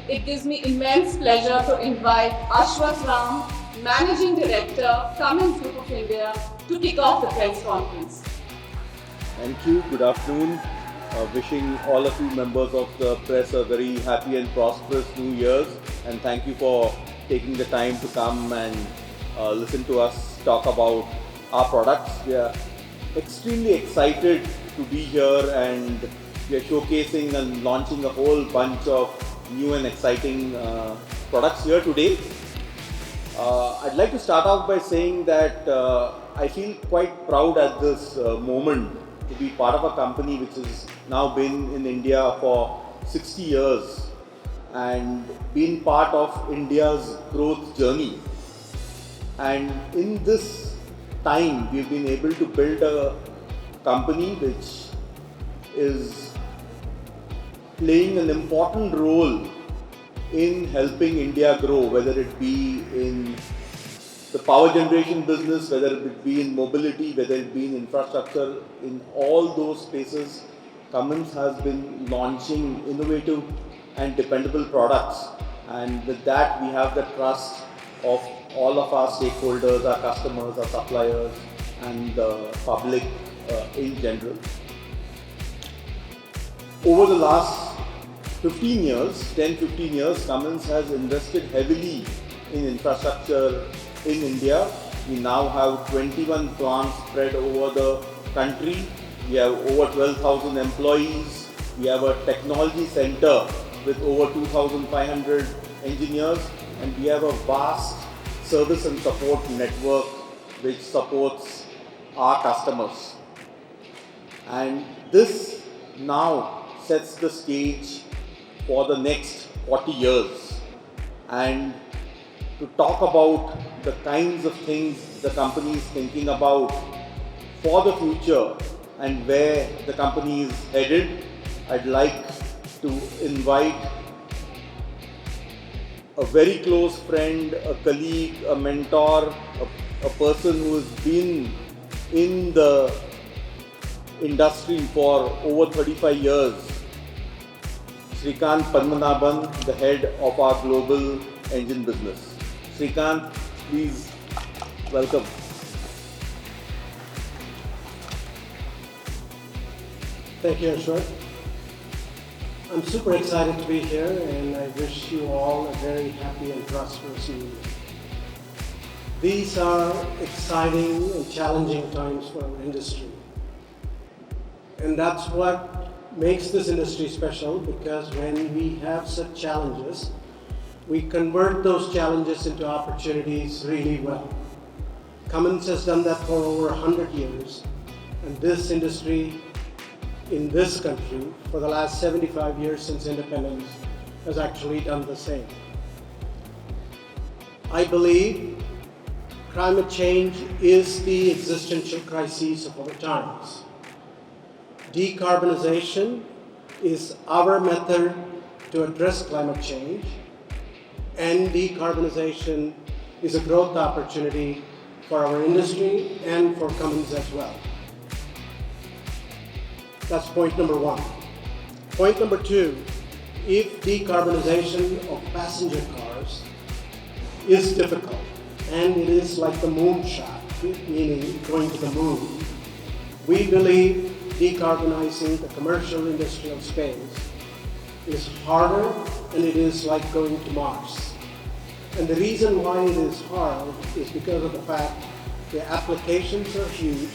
it gives me immense pleasure to invite Ashwath Ram, Managing Director, Cummins Group of India, to kick off the press conference. Thank you. Good afternoon. Wishing all of you members of the press a very happy and prosperous New Year's, and thank you for taking the time to come and listen to us talk about our products. We are extremely excited to be here, and we are showcasing and launching a whole bunch of new and exciting products here today. I'd like to start off by saying that I feel quite proud at this moment to be part of a company which has now been in India for 60 years and been part of India's growth journey. And in this time, we've been able to build a company which is playing an important role in helping India grow, whether it be in the power generation business, whether it be in mobility, whether it be in infrastructure. In all those spaces, Cummins has been launching innovative and dependable products, and with that we have the trust of all of our stakeholders, our customers, our suppliers, and the public in general. Over the last 10-15 years, Cummins has invested heavily in infrastructure in India. We now have 21 plants spread over the country. We have over 12,000 employees. We have a technology center with over 2,500 engineers, and we have a vast service and support network which supports our customers. And this now sets the stage for the next 40 years. And to talk about the kinds of things the company is thinking about for the future and where the company is headed, I'd like to invite a very close friend, a colleague, a mentor, a person who has been in the industry for over 35 years, Srikanth Padmanabhan, the head of our global engine business. Srikanth, please welcome. Thank you, Ashwath. I'm super excited to be here, and I wish you all a very happy and prosperous New Year. These are exciting and challenging times for our industry. And that's what makes this industry special, because when we have such challenges, we convert those challenges into opportunities really well. Cummins has done that for over 100 years, and this industry in this country for the last 75 years since independence has actually done the same. I believe climate change is the existential crisis of our times. Decarbonization is our method to address climate change, and decarbonization is a growth opportunity for our industry and for Cummins as well. That's point number one. Point number two, if decarbonization of passenger cars is difficult, and it is like the moonshot, meaning going to the moon, we believe decarbonizing the commercial industrial space is harder, and it is like going to Mars. And the reason why it is hard is because of the fact the applications are huge,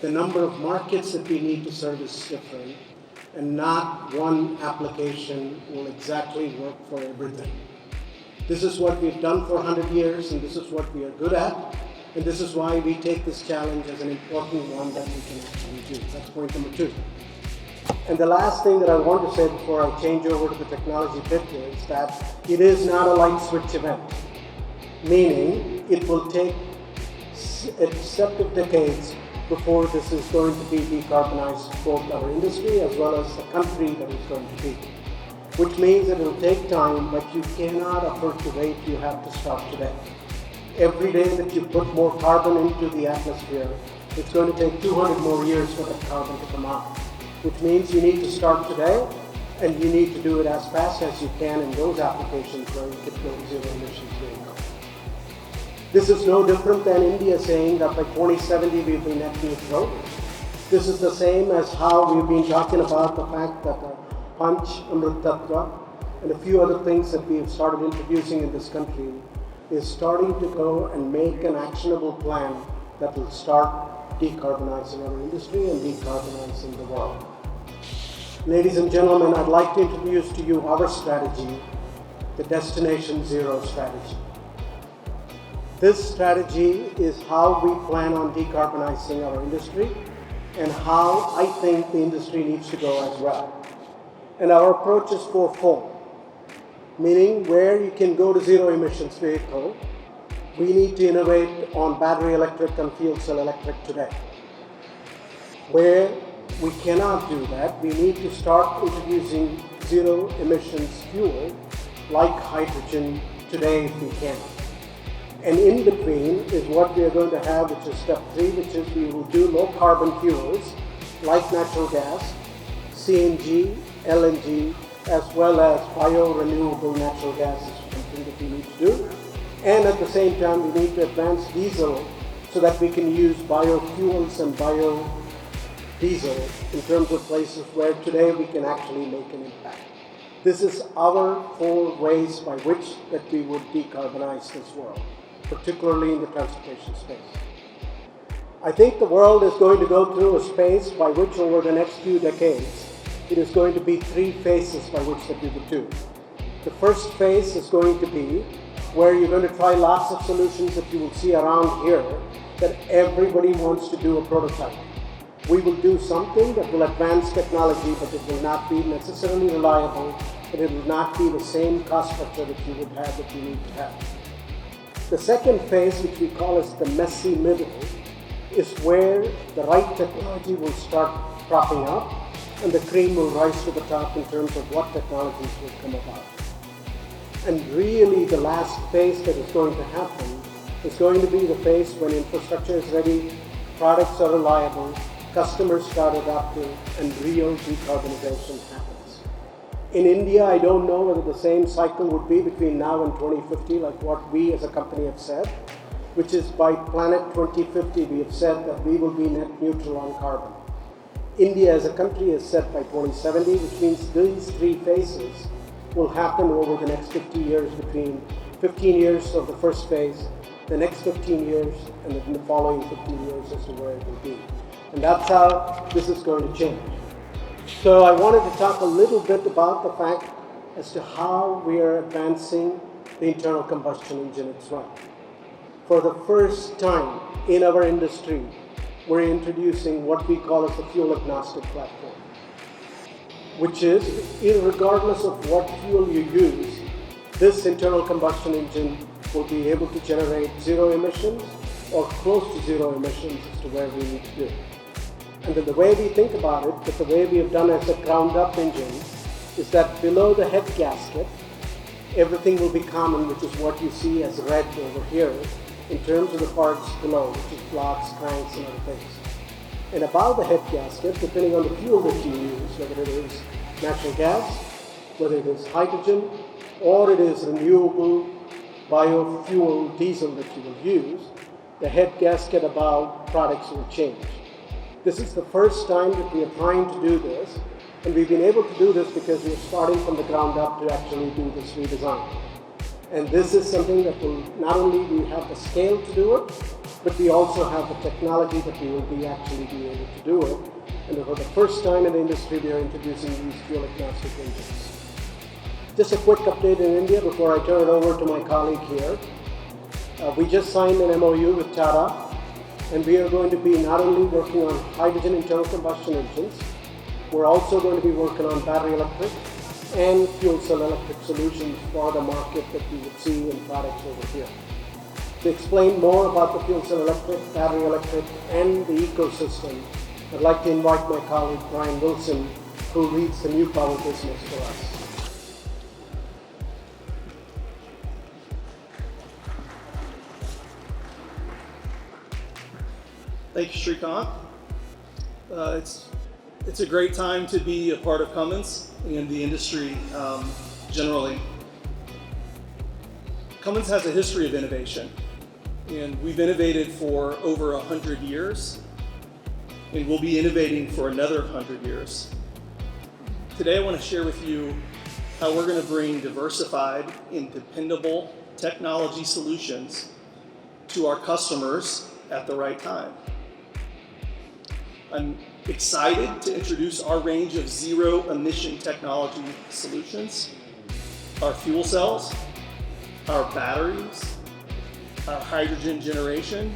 the number of markets that we need to service is different, and not one application will exactly work for everything. This is what we've done for 100 years, and this is what we are good at, and this is why we take this challenge as an important one that we can actually do. That's point number two. And the last thing that I want to say before I change over to the technology bit is that it is not a light switch event, meaning it will take a set of decades before this is going to be decarbonized, both our industry as well as the country that is going to be. Which means it will take time, but you cannot afford to wait, you have to start today. Every day that you put more carbon into the atmosphere, it's going to take 200 more years for that carbon to come out. Which means you need to start today, And you need to do it as fast as you can in those applications where you can build zero emissions vehicles. This is no different than India saying that by 2070 we'll be net neutral. This is the same as how we've been talking about the fact that Panch Amrit Tattva and a few other things that we have started introducing in this country is starting to go and make an actionable plan that will start decarbonizing our industry and decarbonizing the world. Ladies and gentlemen, I'd like to introduce to you our strategy, the Destination Zero strategy. This strategy is how we plan on decarbonizing our industry and how I think the industry needs to go as well. And our approach is fourfold, meaning where you can go to zero emissions vehicle, we need to innovate on battery electric and fuel cell electric today. Where we cannot do that, we need to start introducing zero emissions fuel like hydrogen today if we can. And in between is what we are going to have, which is step 3, which is we will do low carbon fuels like natural gas, CNG, LNG, as well as bio-renewable natural gas is something that we need to do. And at the same time, we need to advance diesel so that we can use biofuels and biodiesel in terms of places where today we can actually make an impact. This is our 4 ways by which that we would decarbonize this world, particularly in the transportation space. I think the world is going to go through a space by which over the next few decades, it is going to be 3 phases by which that we would do. The first phase is going to be where you're going to try lots of solutions that you will see around here that everybody wants to do a prototype. We will do something that will advance technology, but it will not be necessarily reliable, but it will not be the same cost structure that you would have that you need to have. The second phase, which we call as the messy middle, is where the right technology will start cropping up and the cream will rise to the top in terms of what technologies will come about. And really the last phase that is going to happen is going to be the phase when infrastructure is ready, products are reliable, customers start adopting, and real decarbonization happens. In India, I don't know whether the same cycle would be between now and 2050, like what we as a company have said, which is by Planet 2050, we have said that we will be net neutral on carbon. India as a country is set by 2070, which means these 3 phases will happen over the next 50 years, between 15 years of the first phase, the next 15 years, and then the following 15 years as to where it will be. And that's how this is going to change. So I wanted to talk a little bit about the fact as to how we are advancing the internal combustion engine as well. For the first time in our industry, we're introducing what we call as the Fuel Agnostic Platform, which is, regardless of what fuel you use, this internal combustion engine will be able to generate zero emissions or close to zero emissions as to where we need to do. And then the way we think about it, that the way we have done as a ground-up engine, is that below the head gasket, everything will be common, which is what you see as red over here, in terms of the parts below, which is blocks, cranks, and other things. And above the head gasket, depending on the fuel that you use, whether it is natural gas, whether it is hydrogen, or it is renewable biofuel diesel that you will use, the head gasket above products will change. This is the first time that we are trying to do this, and we've been able to do this because we are starting from the ground up to actually do this redesign. And this is something that will not only we have the scale to do it, but we also have the technology that we will be actually be able to do it. And for the first time in the industry, we are introducing these fuel agnostic engines. Just a quick update in India before I turn it over to my colleague here. We just signed an MOU with Tata, and we are going to be not only working on hydrogen internal combustion engines, we're also going to be working on battery electric and fuel cell electric solutions for the market that we would see in products over here. To explain more about the fuel cell electric, battery electric, and the ecosystem, I'd like to invite my colleague Brian Wilson, who leads the new power business for us. Thank you, Srikanth. It's a great time to be a part of Cummins. and the industry generally. Cummins has a history of innovation, and we've innovated for over 100 years, and we'll be innovating for another 100 years. Today I want to share with you how we're going to bring diversified and dependable technology solutions to our customers at the right time. I'm excited to introduce our range of zero-emission technology solutions, our fuel cells, our batteries, our hydrogen generation,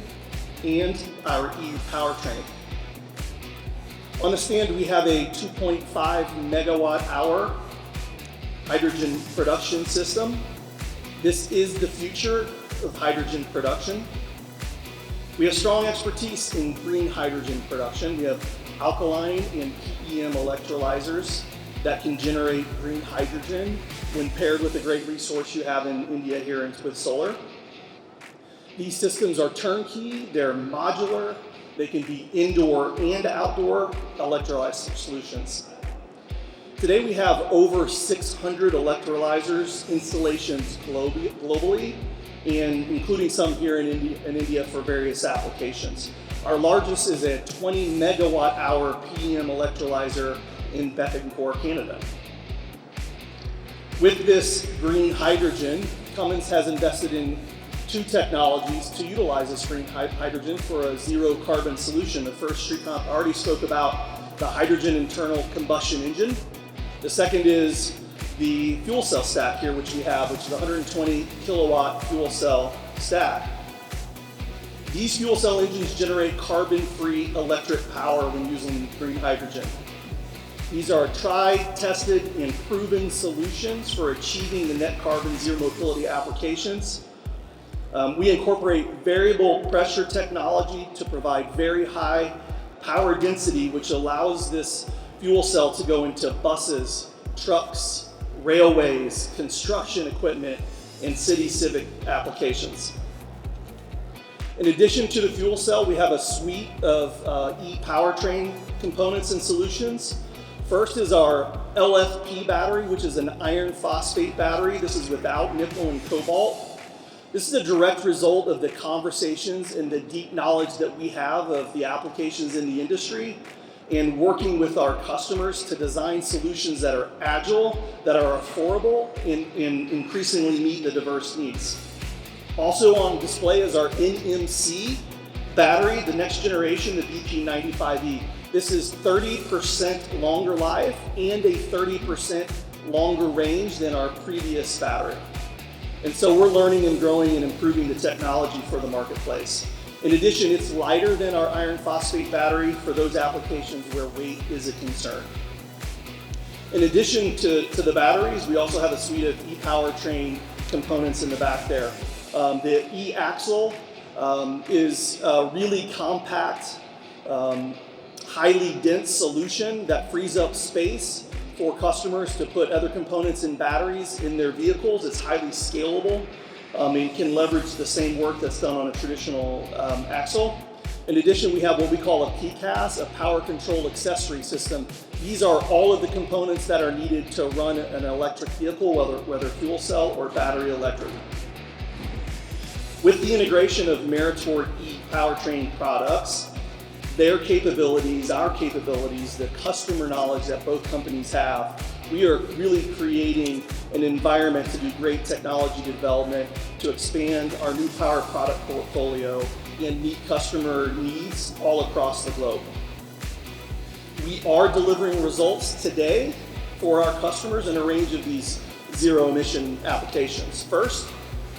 and our e-powertrain. On the stand, we have a 2.5 megawatt hour hydrogen production system. This is the future of hydrogen production. We have strong expertise in green hydrogen production. We have alkaline and PEM electrolyzers that can generate green hydrogen when paired with a great resource you have in India here with solar. These systems are turnkey, they're modular, they can be indoor and outdoor electrolyzer solutions. Today we have over 600 electrolyzers installations globally, and including some here in India for various applications. Our largest is a 20 megawatt hour PEM electrolyzer in Bécancour, Canada. With this green hydrogen, Cummins has invested in two technologies to utilize this green hydrogen for a zero carbon solution. The first, Srikanth already spoke about the hydrogen internal combustion engine. The second is the fuel cell stack here, which we have, which is a 120 kilowatt fuel cell stack. These fuel cell engines generate carbon-free electric power when using green hydrogen. These are tried, tested, and proven solutions for achieving the net carbon zero mobility applications. We incorporate variable pressure technology to provide very high power density, which allows this fuel cell to go into buses, trucks, railways, construction equipment, and city civic applications. In addition to the fuel cell, we have a suite of e-powertrain components and solutions. First is our LFP battery, which is an iron phosphate battery. This is without nickel and cobalt. This is a direct result of the conversations and the deep knowledge that we have of the applications in the industry and working with our customers to design solutions that are agile, that are affordable, and increasingly meet the diverse needs. Also on display is our NMC battery, the next generation, the BP95E. This is 30% longer life and a 30% longer range than our previous battery. And so we're learning and growing and improving the technology for the marketplace. In addition, it's lighter than our iron phosphate battery for those applications where weight is a concern. In addition to the batteries, we also have a suite of e-powertrain components in the back there. The e-axle is a really compact, highly dense solution that frees up space for customers to put other components and batteries in their vehicles. It's highly scalable and can leverage the same work that's done on a traditional axle. In addition, we have what we call a PCAS, a power control accessory system. These are all of the components that are needed to run an electric vehicle, whether fuel cell or battery electric. With the integration of Meritor e-powertrain products, their capabilities, our capabilities, the customer knowledge that both companies have, we are really creating an environment to do great technology development, to expand our new power product portfolio and meet customer needs all across the globe. We are delivering results today for our customers in a range of these zero emission applications. First,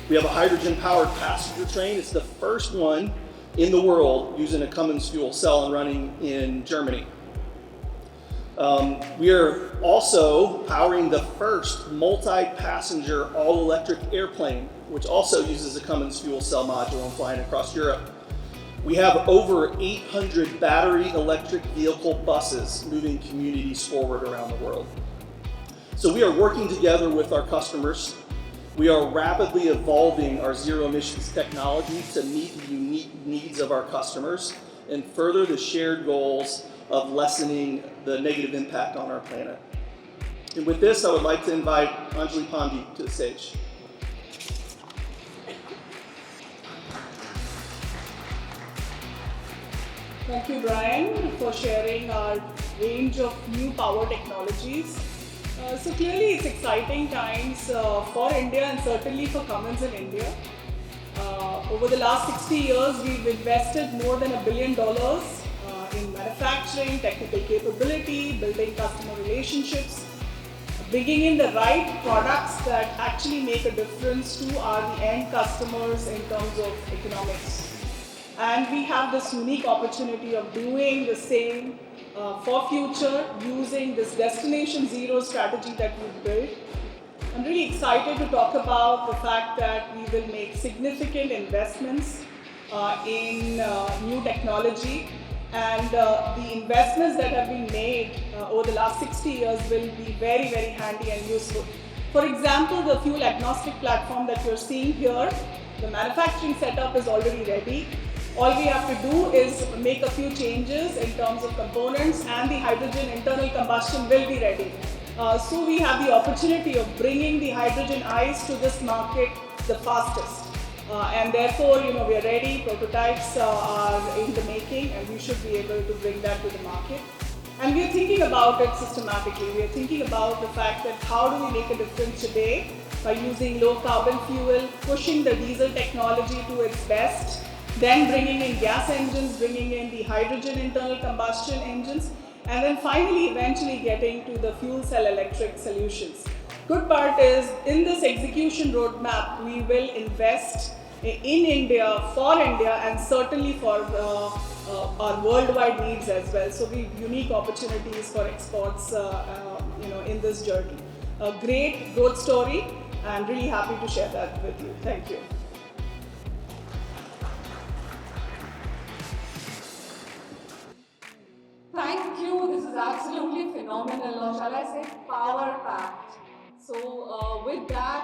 we have a hydrogen powered passenger train. It's the first one in the world using a Cummins fuel cell and running in Germany. We are also powering the first multi-passenger all-electric airplane, which also uses a Cummins fuel cell module and flying across Europe. We have over 800 battery electric vehicle buses moving communities forward around the world. So we are working together with our customers. We are rapidly evolving our zero emissions technology to meet the unique needs of our customers and further the shared goals of lessening the negative impact on our planet. And with this, I would like to invite Anjali Pandey to the stage. Thank you, Brian, for sharing our range of new power technologies. So clearly, it's exciting times for India and certainly for Cummins in India. Over the last 60 years, we've invested more than $1 billion in manufacturing, technical capability, building customer relationships, bringing in the right products that actually make a difference to the end customers in terms of economics. And we have this unique opportunity of doing the same for future using this destination zero strategy that we've built. I'm really excited to talk about the fact that we will make significant investments in new technology, and the investments that have been made over the last 60 years will be very, very handy and useful. For example, the Fuel Agnostic Platform that you're seeing here, the manufacturing setup is already ready. All we have to do is make a few changes in terms of components, and the hydrogen internal combustion will be ready. So we have the opportunity of bringing the hydrogen ICE to this market the fastest. And therefore, we are ready, prototypes are in the making, and we should be able to bring that to the market. And we are thinking about it systematically. We are thinking about the fact that how do we make a difference today by using low carbon fuel, pushing the diesel technology to its best, then bringing in gas engines, bringing in the hydrogen internal combustion engines, and then finally eventually getting to the fuel cell electric solutions. Good part is, in this execution roadmap, we will invest in India, for India, and certainly for our worldwide needs as well. So we have unique opportunities for exports in this journey. A great growth story. I'm really happy to share that with you. Thank you. Thank you. This is absolutely phenomenal, or shall I say power packed. So with that,